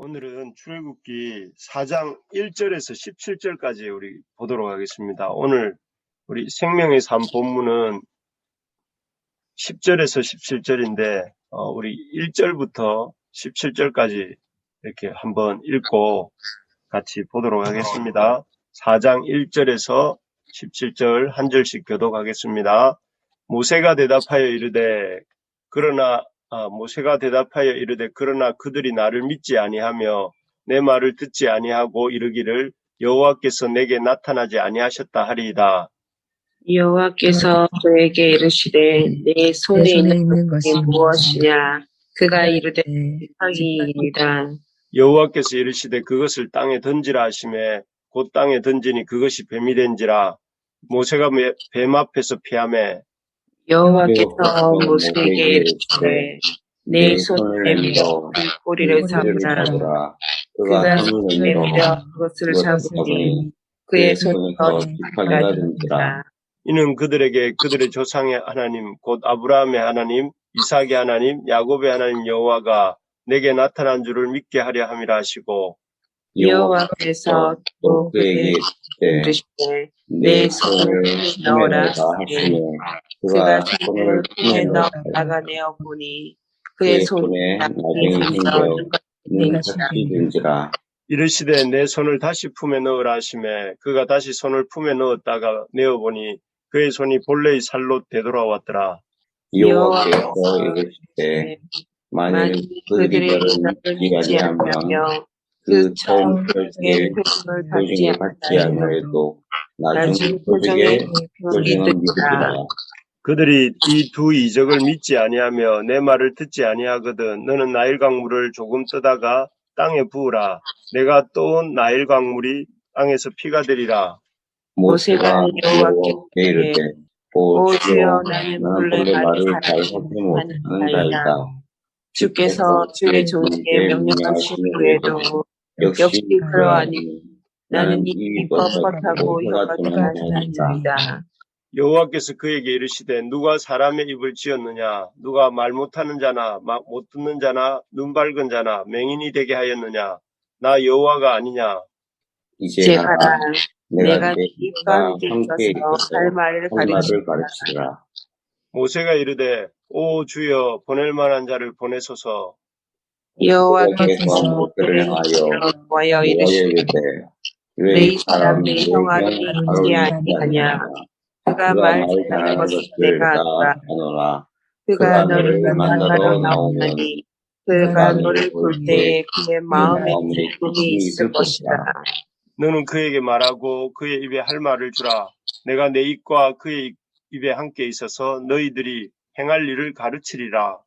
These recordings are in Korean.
오늘은 출애굽기 4장 1절에서 17절까지 우리 보도록 하겠습니다. 오늘 우리 생명의 삶 본문은 10절에서 17절인데 우리 1절부터 17절까지 이렇게 한번 읽고 같이 보도록 하겠습니다. 4장 1절에서 17절 한 절씩 교독하겠습니다. 모세가 대답하여 이르되 그러나 그들이 나를 믿지 아니하며 내 말을 듣지 아니하고 이르기를 여호와께서 내게 나타나지 아니하셨다 하리이다. 여호와께서 그에게 이르시되 내 손에 있는 것이 무엇이냐? 그가 이르되 지팡이니라. 여호와께서 이르시되 그것을 땅에 던지라 하시매 곧 땅에 던지니 그것이 뱀이 된지라. 모세가 뱀 앞에서 피하매 여호와께서 모세에게 이르시되 내 손을 내밀어 그 꼬리를 잡으라. 그가 손을 내밀어 그것을 잡으니 그의 손에서 지팡이가 된지라. 이는 그들에게 그들의 조상의 하나님 곧 아브라함의 하나님 이삭의 하나님 야곱의 하나님 여호와가 내게 나타난 줄을 믿게 하려 함이라 하시고, 여호와께서 또 그에게 이르시되 내 손을 넣어라 하시매 그가 손을 품에 넣다가 내어 보니 그의 손에 나병이 생겨 능같이 된지라. 이르시되 내 손을 다시 품에 넣으라 하시매 그가 다시 손을 품에 넣었다가 내어보니 그의 손이 본래의 살로 되돌아왔더라. 여호와께서 이르시되 만일 그들이 너를 믿지 않으며 그 처음 표적의 표징을 받지 않으려도 나중 표적의 표징은 믿으리라. 그들이 이 두 이적을 믿지 아니하며 내 말을 듣지 아니하거든 너는 나일강 물을 조금 뜨다가 땅에 부으라. 내가 떠온 나일강 물이 땅에서 피가 되리라. 모세가 여호와께 이르되 오 주여 나는 본래 말을 잘 하지 못하나이다. 주께서 주의 종에게 명령하신 후에도 역시 그러하니 나는 입이 뻣뻣하고 혀가 둔하니이다. 여호와께서 그에게 이르시되 누가 사람의 입을 지었느냐? 누가 말 못하는 자나 못 듣는 자나 눈 밝은 자나 맹인이 되게 하였느냐? 나 여호와가 아니냐? 이제 가라. 내가 네 입과 함께 있어서 할 말을 가르치라. 모세가 이르되 오 주여 보낼 만한 자를 보내소서. 여호와께서 모세를 향하여 이르시되 왜 이 사람이 형하기 있지 아니하냐? 그가 말 잘하는 것을 내가 아노라. 그가 너를 만나러 나오나니 그가 너를 볼 때에 그의 마음에 기쁨이 있을 것이다. 너는 그에게 말하고 그의 입에 할 말을 주라. 내가 내 입과 그의 입에 함께 있어서 너희들이 행할 일을 가르치리라.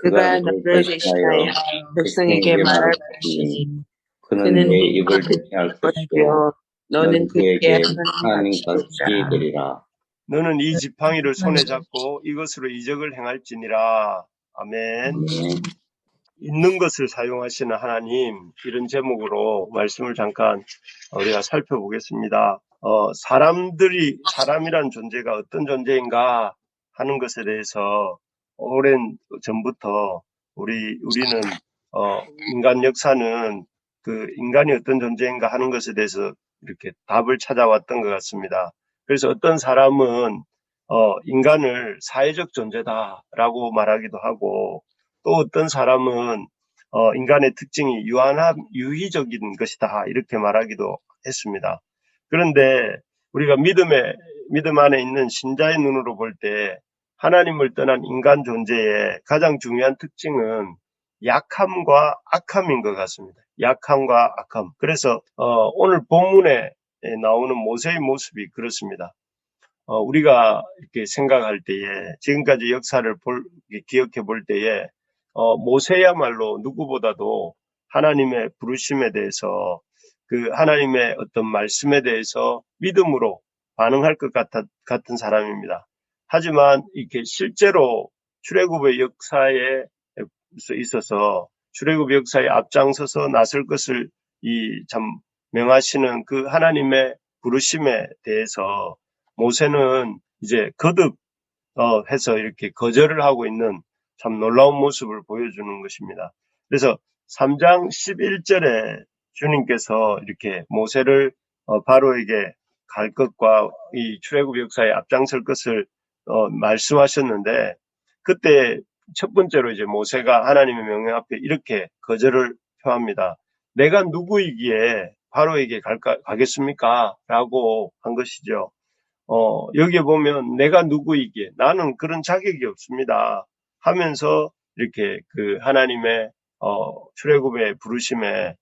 그가 너를 대신하여 백성에게 말할 것이니 그는 내 입을 대신할 것이요 너는 그에게 하나님 같이 되리라. 너는 이 지팡이를 손에 잡고 이것으로 이적을 행할지니라. 아멘. 있는 것을 사용하시는 하나님, 이런 제목으로 말씀을 잠깐 우리가 살펴보겠습니다. 사람이란 존재가 어떤 존재인가 하는 것에 대해서 오랜 전부터 우리는 인간 역사는 그 인간이 어떤 존재인가 하는 것에 대해서 이렇게 답을 찾아왔던 것 같습니다. 그래서 어떤 사람은 인간을 사회적 존재다라고 말하기도 하고, 또 어떤 사람은 인간의 특징이 유희적인 것이다 이렇게 말하기도 했습니다. 그런데 우리가 믿음 안에 있는 신자의 눈으로 볼 때 하나님을 떠난 인간 존재의 가장 중요한 특징은 약함과 악함인 것 같습니다. 약함과 악함. 그래서 오늘 본문에 나오는 모세의 모습이 그렇습니다. 우리가 이렇게 생각할 때에, 지금까지 역사를 기억해 볼 때에 모세야말로 누구보다도 하나님의 부르심에 대해서, 그 하나님의 어떤 말씀에 대해서 믿음으로 반응할 것 같은 사람입니다. 하지만 이렇게 실제로 출애굽의 역사에 있어서 출애굽 역사에 앞장서서 나설 것을 참 명하시는 그 하나님의 부르심에 대해서 모세는 이제 거듭 해서 이렇게 거절을 하고 있는 참 놀라운 모습을 보여주는 것입니다. 그래서 3장 11절에 주님께서 이렇게 모세를 바로에게 갈 것과 이 출애굽 역사에 앞장설 것을 말씀하셨는데, 그때 첫 번째로 이제 모세가 하나님의 명령 앞에 이렇게 거절을 표합니다. 내가 누구이기에 바로에게 가겠습니까? 라고 한 것이죠. 여기에 보면 내가 누구이기에, 나는 그런 자격이 없습니다 하면서 이렇게 그 하나님의 출애굽의 부르심에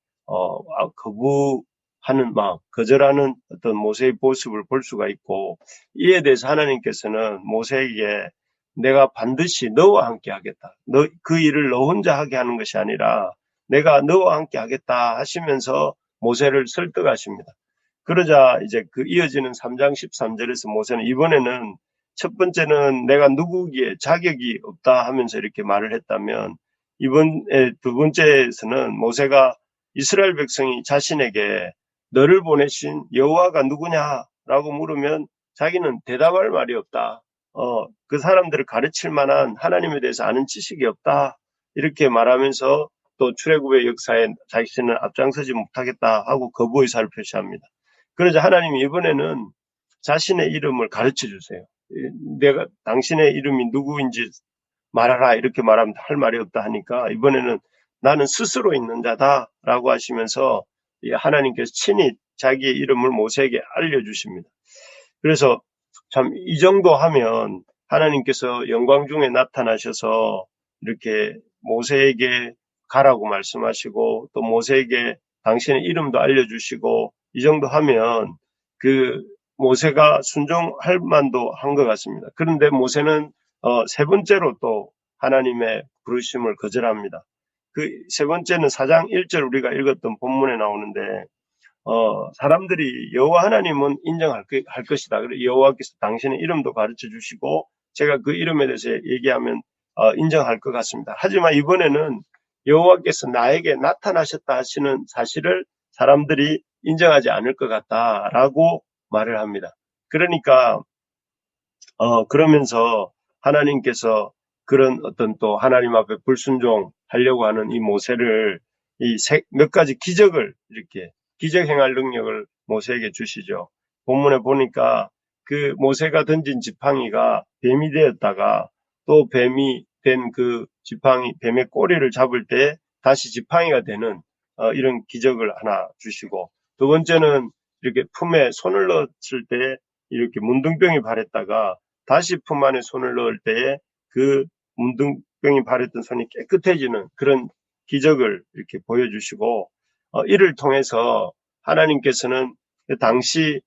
거부하는 마음, 거절하는 어떤 모세의 모습을 볼 수가 있고, 이에 대해서 하나님께서는 모세에게 내가 반드시 너와 함께 하겠다. 그 일을 너 혼자 하게 하는 것이 아니라 내가 너와 함께 하겠다 하시면서 모세를 설득하십니다. 그러자 이제 그 이어지는 3장 13절에서 모세는 이번에는 첫 번째는 내가 누구기에 자격이 없다 하면서 이렇게 말을 했다면, 이번에 두 번째에서는 모세가 이스라엘 백성이 자신에게 너를 보내신 여호와가 누구냐라고 물으면 자기는 대답할 말이 없다. 그 사람들을 가르칠 만한 하나님에 대해서 아는 지식이 없다. 이렇게 말하면서 또 출애굽의 역사에 자신은 앞장서지 못하겠다 하고 거부 의사를 표시합니다. 그러자 하나님이 이번에는 자신의 이름을 가르쳐 주세요. 내가 당신의 이름이 누구인지 말하라 이렇게 말하면 할 말이 없다 하니까, 이번에는 나는 스스로 있는 자다라고 하시면서 하나님께서 친히 자기의 이름을 모세에게 알려주십니다. 그래서 참 이 정도 하면 하나님께서 영광 중에 나타나셔서 이렇게 모세에게 가라고 말씀하시고 또 모세에게 당신의 이름도 알려주시고, 이 정도 하면 그 모세가 순종할 만도 한 것 같습니다. 그런데 모세는 세 번째로 또 하나님의 부르심을 거절합니다. 그 세 번째는 4장 1절 우리가 읽었던 본문에 나오는데, 사람들이 여호와 하나님은 인정할 것이다. 그리고 여호와께서 당신의 이름도 가르쳐 주시고 제가 그 이름에 대해서 얘기하면 인정할 것 같습니다. 하지만 이번에는 여호와께서 나에게 나타나셨다 하시는 사실을 사람들이 인정하지 않을 것 같다라고 말을 합니다. 그러니까 그러면서 하나님께서 그런 어떤 또 하나님 앞에 불순종하려고 하는 이 모세를 몇 가지 기적을 이렇게 기적 행할 능력을 모세에게 주시죠. 본문에 보니까 그 모세가 던진 지팡이가 뱀이 되었다가 또 뱀이 된 그 지팡이, 뱀의 꼬리를 잡을 때 다시 지팡이가 되는 이런 기적을 하나 주시고, 두 번째는 이렇게 품에 손을 넣었을 때 이렇게 문둥병이 발했다가 다시 품 안에 손을 넣을 때에 그 문둥병이 발했던 손이 깨끗해지는 그런 기적을 이렇게 보여주시고, 이를 통해서 하나님께서는 당시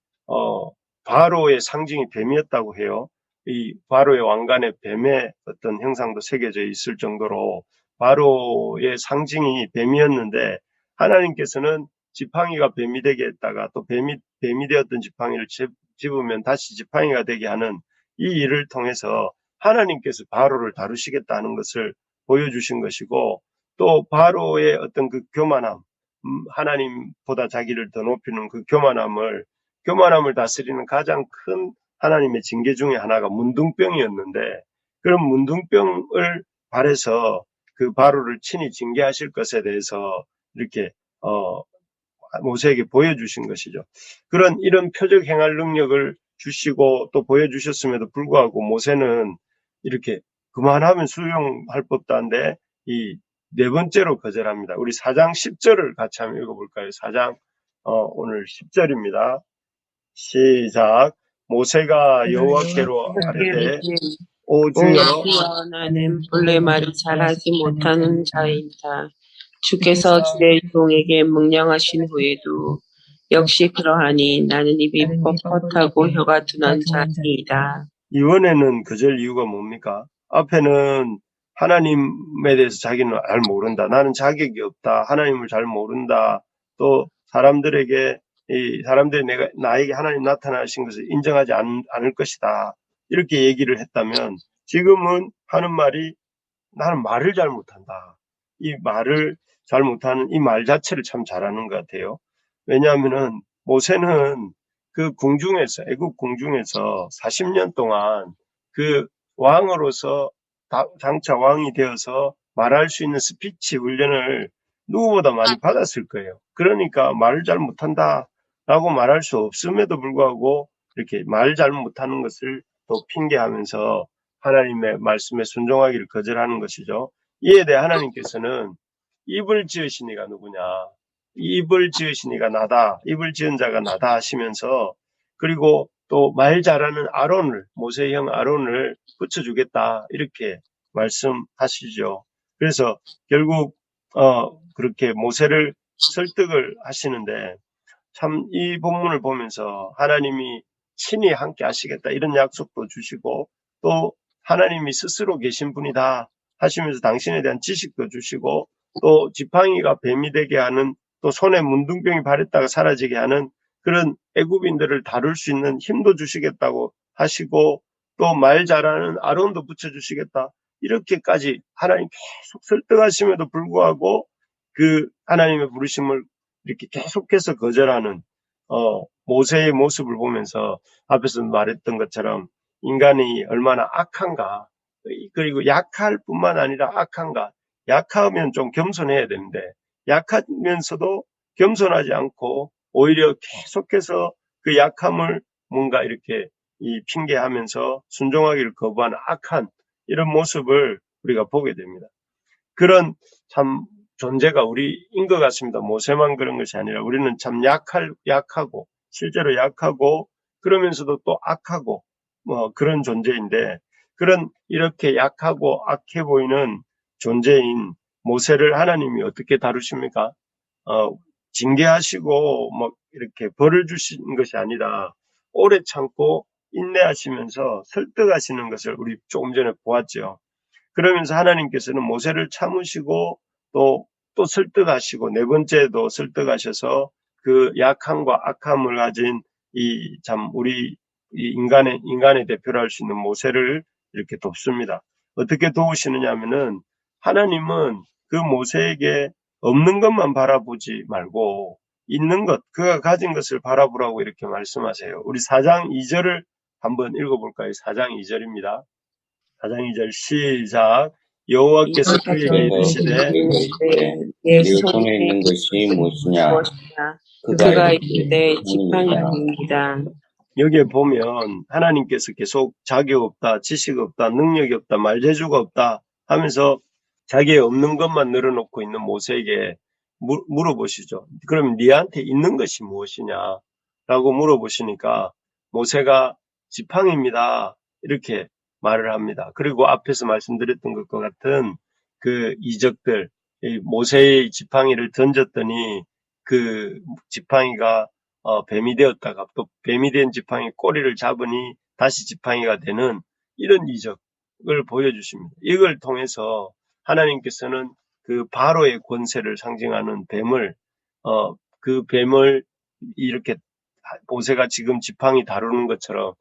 바로의 상징이 뱀이었다고 해요. 이 바로의 왕관에 뱀의 어떤 형상도 새겨져 있을 정도로 바로의 상징이 뱀이었는데, 하나님께서는 지팡이가 뱀이 되게 했다가 또 뱀이 되었던 지팡이를 집으면 다시 지팡이가 되게 하는 이 일을 통해서 하나님께서 바로를 다루시겠다는 것을 보여주신 것이고, 또 바로의 어떤 그 교만함, 하나님보다 자기를 더 높이는 그 교만함을 다스리는 가장 큰 하나님의 징계 중에 하나가 문둥병이었는데, 그런 문둥병을 발해서 그 바로를 친히 징계하실 것에 대해서 이렇게 모세에게 보여주신 것이죠. 이런 표적 행할 능력을 주시고 또 보여주셨음에도 불구하고 모세는 이렇게 그만하면 수용할 법도 한데 이 네 번째로 거절합니다. 우리 4장 10절을 같이 한번 읽어볼까요? 4장 오늘 10절입니다. 시작. 모세가 여호와께로 아뢰되 오 주여, 나는 본래 말을 잘하지 못하는 자이다. 주께서 주의 종에게 명령하신 후에도 역시 그러하니 나는 입이 뻣뻣하고 혀가 둔한 자이다. 이번에는 거절 이유가 뭡니까? 앞에는 하나님에 대해서 자기는 잘 모른다. 나는 자격이 없다. 하나님을 잘 모른다. 또 사람들이 나에게 하나님 나타나신 것을 인정하지 않을 것이다. 이렇게 얘기를 했다면, 지금은 하는 말이 나는 말을 잘 못한다. 이 말을 잘 못하는 이 말 자체를 참 잘하는 것 같아요. 왜냐하면은 모세는 그 궁중에서, 애굽 궁중에서 40년 동안 그 왕으로서 장차 왕이 되어서 말할 수 있는 스피치 훈련을 누구보다 많이 받았을 거예요. 그러니까 말을 잘 못한다라고 말할 수 없음에도 불구하고 이렇게 말 잘 못하는 것을 또 핑계하면서 하나님의 말씀에 순종하기를 거절하는 것이죠. 이에 대해 하나님께서는 입을 지으신 이가 누구냐? 입을 지으신 이가 나다. 입을 지은 자가 나다 하시면서 그리고 또 말 잘하는 아론을 모세의 형 아론을 붙여주겠다 이렇게 말씀하시죠. 그래서 결국 그렇게 모세를 설득을 하시는데 참 이 본문을 보면서 하나님이 친히 함께 하시겠다 이런 약속도 주시고 또 하나님이 스스로 계신 분이다 하시면서 당신에 대한 지식도 주시고 또 지팡이가 뱀이 되게 하는 또 손에 문둥병이 바랬다가 사라지게 하는 그런 애굽인들을 다룰 수 있는 힘도 주시겠다고 하시고 또 말 잘하는 아론도 붙여주시겠다 이렇게까지 하나님 계속 설득하심에도 불구하고 그 하나님의 부르심을 이렇게 계속해서 거절하는 모세의 모습을 보면서 앞에서 말했던 것처럼 인간이 얼마나 악한가 그리고 약할 뿐만 아니라 악한가 약하면 좀 겸손해야 되는데 약하면서도 겸손하지 않고 오히려 계속해서 그 약함을 뭔가 이렇게 이 핑계하면서 순종하기를 거부하는 악한 이런 모습을 우리가 보게 됩니다. 그런 참 존재가 우리인 것 같습니다. 모세만 그런 것이 아니라 우리는 참 약하고 실제로 약하고 그러면서도 또 악하고 그런 존재인데 그런 이렇게 약하고 악해 보이는 존재인 모세를 하나님이 어떻게 다루십니까? 징계하시고 이렇게 벌을 주신 것이 아니라 오래 참고 인내하시면서 설득하시는 것을 우리 조금 전에 보았죠. 그러면서 하나님께서는 모세를 참으시고 또 설득하시고 네 번째도 설득하셔서 그 약함과 악함을 가진 이 참 우리 이 인간의 대표를 할 수 있는 모세를 이렇게 돕습니다. 어떻게 도우시느냐 하면은 하나님은 그 모세에게 없는 것만 바라보지 말고 있는 것, 그가 가진 것을 바라보라고 이렇게 말씀하세요. 우리 4장 2절을 한번 읽어볼까요? 4장 2절입니다. 4장 2절 시작. 여호와께서 그에게 이르시되 내 손에 있는 것이 무엇이냐? 그가 이르되 지팡이니이다. 여기에 보면 하나님께서 계속 자격 없다, 지식 없다, 능력이 없다, 말재주가 없다 하면서 자기의 없는 것만 늘어놓고 있는 모세에게 물어보시죠. 그럼 네한테 있는 것이 무엇이냐라고 물어보시니까 모세가 지팡이입니다. 이렇게 말을 합니다. 그리고 앞에서 말씀드렸던 것과 같은 그 이적들, 모세의 지팡이를 던졌더니 그 지팡이가 뱀이 되었다가 또 뱀이 된 지팡이 꼬리를 잡으니 다시 지팡이가 되는 이런 이적을 보여주십니다. 이걸 통해서 하나님께서는 그 바로의 권세를 상징하는 뱀을 그 뱀을 이렇게 모세가 지금 지팡이 다루는 것처럼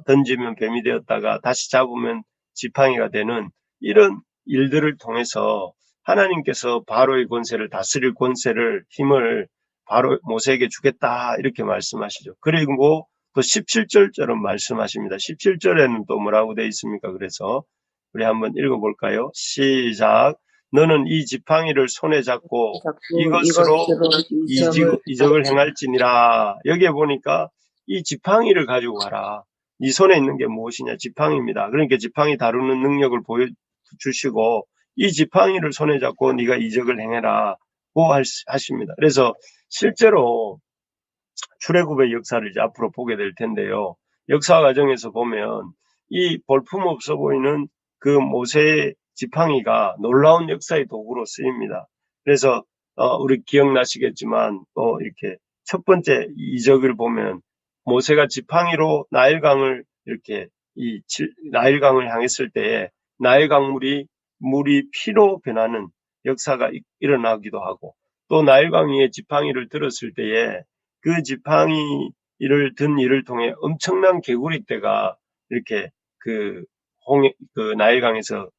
던지면 뱀이 되었다가 다시 잡으면 지팡이가 되는 이런 일들을 통해서 하나님께서 바로의 권세를 다스릴 권세를 힘을 바로 모세에게 주겠다 이렇게 말씀하시죠. 그리고 또 17절처럼 말씀하십니다. 17절에는 또 뭐라고 되어 있습니까? 그래서 우리 한번 읽어볼까요? 시작. 너는 이 지팡이를 손에 잡고 이것으로 이적을 행할지니라. 여기에 보니까 이 지팡이를 가지고 가라. 네 손에 있는 게 무엇이냐? 지팡이입니다. 그러니까 지팡이 다루는 능력을 보여주시고 이 지팡이를 손에 잡고 네가 이적을 행해라. 고 하십니다. 그래서 실제로 출애굽의 역사를 이제 앞으로 보게 될 텐데요. 역사 과정에서 보면 이 볼품없어 보이는 그 모세의 지팡이가 놀라운 역사의 도구로 쓰입니다. 그래서 우리 기억나시겠지만 이렇게 첫 번째 이적을 보면 모세가 지팡이로 나일강을 이렇게 나일강을 향했을 때에 나일강물이 피로 변하는 역사가 일어나기도 하고 또 나일강 위에 지팡이를 들었을 때에 그 지팡이를 든 일을 통해 엄청난 개구리떼가 이렇게 그 나일강에서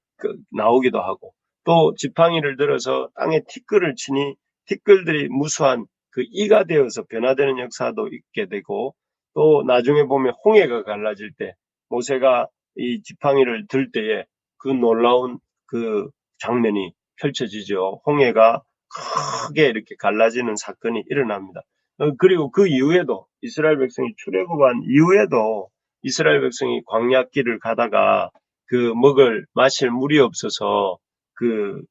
나오기도 하고 또 지팡이를 들어서 땅에 티끌을 치니 티끌들이 무수한 그 이가 되어서 변화되는 역사도 있게 되고 또 나중에 보면 홍해가 갈라질 때 모세가 이 지팡이를 들 때에 그 놀라운 그 장면이 펼쳐지죠. 홍해가 크게 이렇게 갈라지는 사건이 일어납니다. 그리고 그 이후에도 이스라엘 백성이 출애굽한 이후에도 이스라엘 백성이 광야길을 가다가 그 마실 물이 없어서 그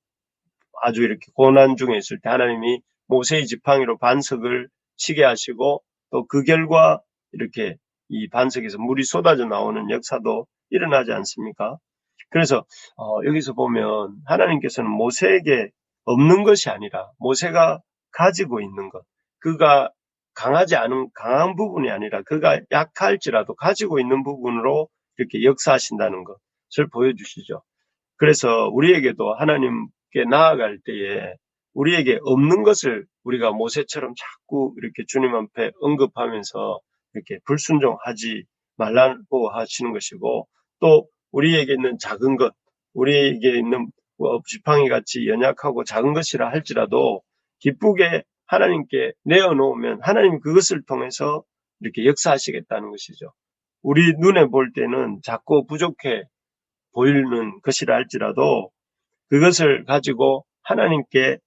아주 이렇게 고난 중에 있을 때 하나님이 모세의 지팡이로 반석을 치게 하시고 또 그 결과 이렇게 이 반석에서 물이 쏟아져 나오는 역사도 일어나지 않습니까? 그래서 여기서 보면 하나님께서는 모세에게 없는 것이 아니라 모세가 가지고 있는 것, 그가 강하지 않은 강한 부분이 아니라 그가 약할지라도 가지고 있는 부분으로 이렇게 역사하신다는 것을 보여주시죠. 그래서 우리에게도 하나님께 나아갈 때에 우리에게 없는 것을 우리가 모세처럼 자꾸 이렇게 주님 앞에 언급하면서 이렇게 불순종하지 말라고 하시는 것이고, 또 우리에게 있는 작은 것, 우리에게 있는 지팡이 같이 연약하고 작은 것이라 할지라도 기쁘게 하나님께 내어놓으면 하나님 그것을 통해서 이렇게 역사하시겠다는 것이죠. 우리 눈에 볼 때는 작고 부족해 보이는 것이라 할지라도 그것을 가지고 하나님께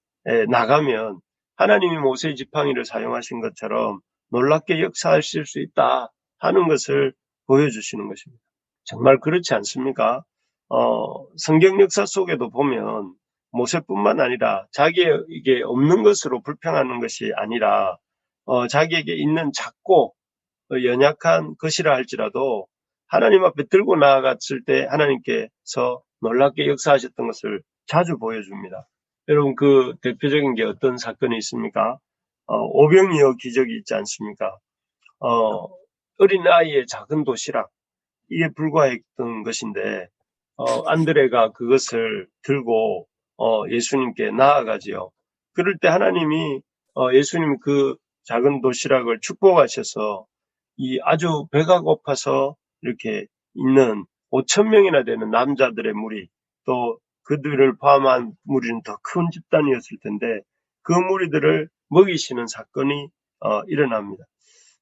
나가면 하나님이 모세의 지팡이를 사용하신 것처럼 놀랍게 역사하실 수 있다 하는 것을 보여주시는 것입니다. 정말 그렇지 않습니까? 성경 역사 속에도 보면 모세뿐만 아니라 자기에게 없는 것으로 불평하는 것이 아니라 자기에게 있는 작고 연약한 것이라 할지라도 하나님 앞에 들고 나아갔을 때 하나님께서 놀랍게 역사하셨던 것을 자주 보여줍니다. 여러분, 그 대표적인 게 어떤 사건이 있습니까? 오병이어 기적이 있지 않습니까? 어린 아이의 작은 도시락, 이게 불과했던 것인데, 안드레가 그것을 들고, 예수님께 나아가지요. 그럴 때 하나님이, 예수님 그 작은 도시락을 축복하셔서 이 아주 배가 고파서 이렇게 있는 5,000명이나 되는 남자들의 무리, 또 그들을 포함한 무리는 더 큰 집단이었을 텐데 그 무리들을 먹이시는 사건이 일어납니다.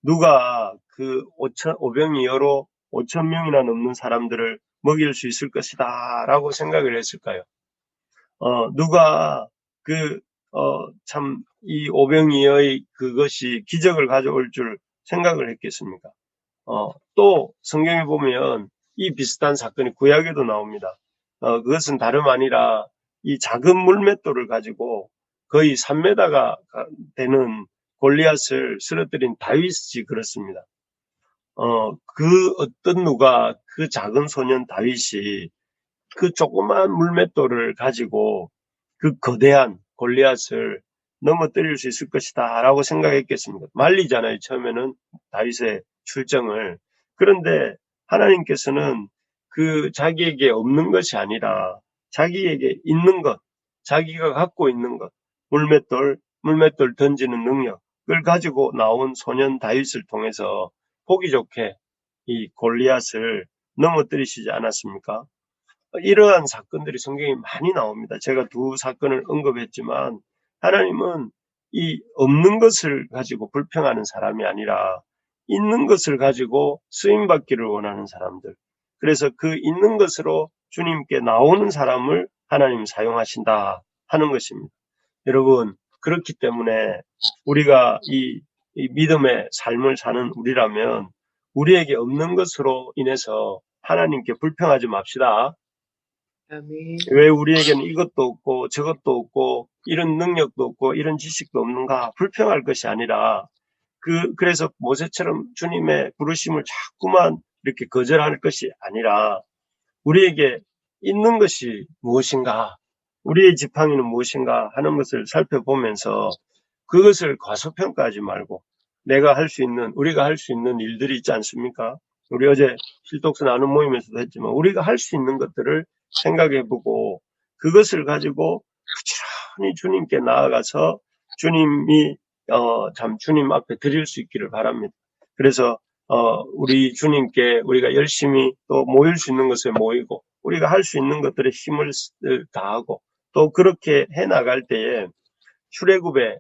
누가 그 오병이어로 5,000명이나 넘는 사람들을 먹일 수 있을 것이다 라고 생각을 했을까요? 누가 이 오병이어의 그것이 기적을 가져올 줄 생각을 했겠습니까? 또 성경에 보면 이 비슷한 사건이 구약에도 나옵니다. 그것은 다름 아니라 이 작은 물맷돌을 가지고 거의 3m가 되는 골리앗을 쓰러뜨린 다윗이 그렇습니다. 그 어떤 누가 그 작은 소년 다윗이 그 조그만 물맷돌을 가지고 그 거대한 골리앗을 넘어뜨릴 수 있을 것이다 라고 생각했겠습니까? 말리잖아요. 처음에는 다윗의 출정을. 그런데 하나님께서는 그 자기에게 없는 것이 아니라 자기에게 있는 것, 자기가 갖고 있는 것, 물맷돌 던지는 능력을 가지고 나온 소년 다윗을 통해서 보기 좋게 이 골리앗을 넘어뜨리시지 않았습니까? 이러한 사건들이 성경에 많이 나옵니다. 제가 두 사건을 언급했지만 하나님은 이 없는 것을 가지고 불평하는 사람이 아니라 있는 것을 가지고 쓰임받기를 원하는 사람들. 그래서 그 있는 것으로 주님께 나오는 사람을 하나님 사용하신다 하는 것입니다. 여러분, 그렇기 때문에 우리가 이 믿음의 삶을 사는 우리라면 우리에게 없는 것으로 인해서 하나님께 불평하지 맙시다. 아멘. 왜 우리에게는 이것도 없고 저것도 없고 이런 능력도 없고 이런 지식도 없는가 불평할 것이 아니라 그래서 모세처럼 주님의 부르심을 자꾸만 이렇게 거절할 것이 아니라 우리에게 있는 것이 무엇인가, 우리의 지팡이는 무엇인가 하는 것을 살펴보면서 그것을 과소평가하지 말고 우리가 할 수 있는 일들이 있지 않습니까? 우리 어제 실독서 나눔 모임에서도 했지만 우리가 할 수 있는 것들을 생각해보고 그것을 가지고 부지런히 주님께 나아가서 주님이 참 주님 앞에 드릴 수 있기를 바랍니다. 그래서 우리 주님께 우리가 열심히 또 모일 수 있는 것에 모이고 우리가 할 수 있는 것들에 힘을 다하고 또 그렇게 해나갈 때에 출애굽의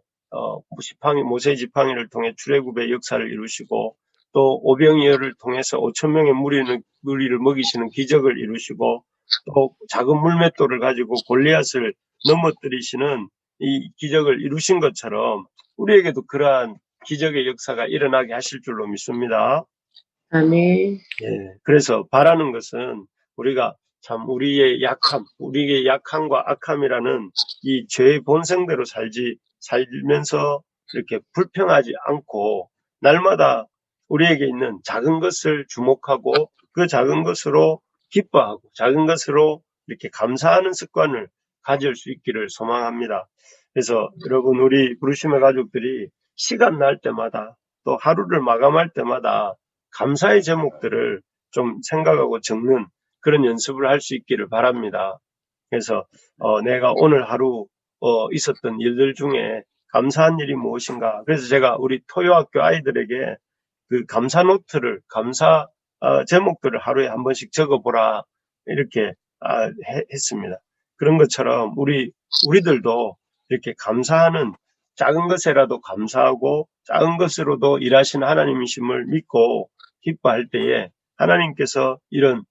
모세 지팡이를 통해 출애굽의 역사를 이루시고 또 오병이어를 통해서 5,000명의 무리를 먹이시는 기적을 이루시고 또 작은 물맷돌을 가지고 골리앗을 넘어뜨리시는 이 기적을 이루신 것처럼 우리에게도 그러한 기적의 역사가 일어나게 하실 줄로 믿습니다. 아멘. 예, 그래서 바라는 것은 우리가 참 우리의 약함과 악함이라는 이 죄의 본성대로 살면서 이렇게 불평하지 않고 날마다 우리에게 있는 작은 것을 주목하고 그 작은 것으로 기뻐하고 작은 것으로 이렇게 감사하는 습관을 가질 수 있기를 소망합니다. 그래서 여러분, 우리 부르심의 가족들이 시간 날 때마다 또 하루를 마감할 때마다 감사의 제목들을 좀 생각하고 적는 그런 연습을 할 수 있기를 바랍니다. 그래서 내가 오늘 하루 있었던 일들 중에 감사한 일이 무엇인가. 그래서 제가 우리 토요학교 아이들에게 그 감사 노트를 감사 제목들을 하루에 한 번씩 적어보라 이렇게 했습니다. 그런 것처럼 우리들도 이렇게 감사하는 작은 것에라도 감사하고 작은 것으로도 일하시는 하나님이심을 믿고 기뻐할 때에 하나님께서 이런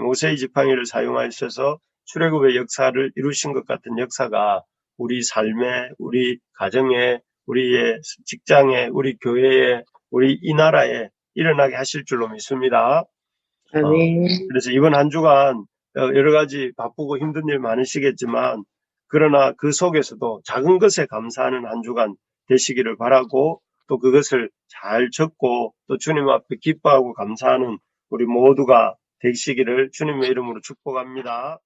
모세의 지팡이를 사용하셔서 출애굽의 역사를 이루신 것 같은 역사가 우리 삶에, 우리 가정에, 우리의 직장에, 우리 교회에, 우리 이 나라에 일어나게 하실 줄로 믿습니다. 아멘. 그래서 이번 한 주간 여러 가지 바쁘고 힘든 일 많으시겠지만 그러나 그 속에서도 작은 것에 감사하는 한 주간 되시기를 바라고 또 그것을 잘 적고 또 주님 앞에 기뻐하고 감사하는 우리 모두가 되시기를 주님의 이름으로 축복합니다.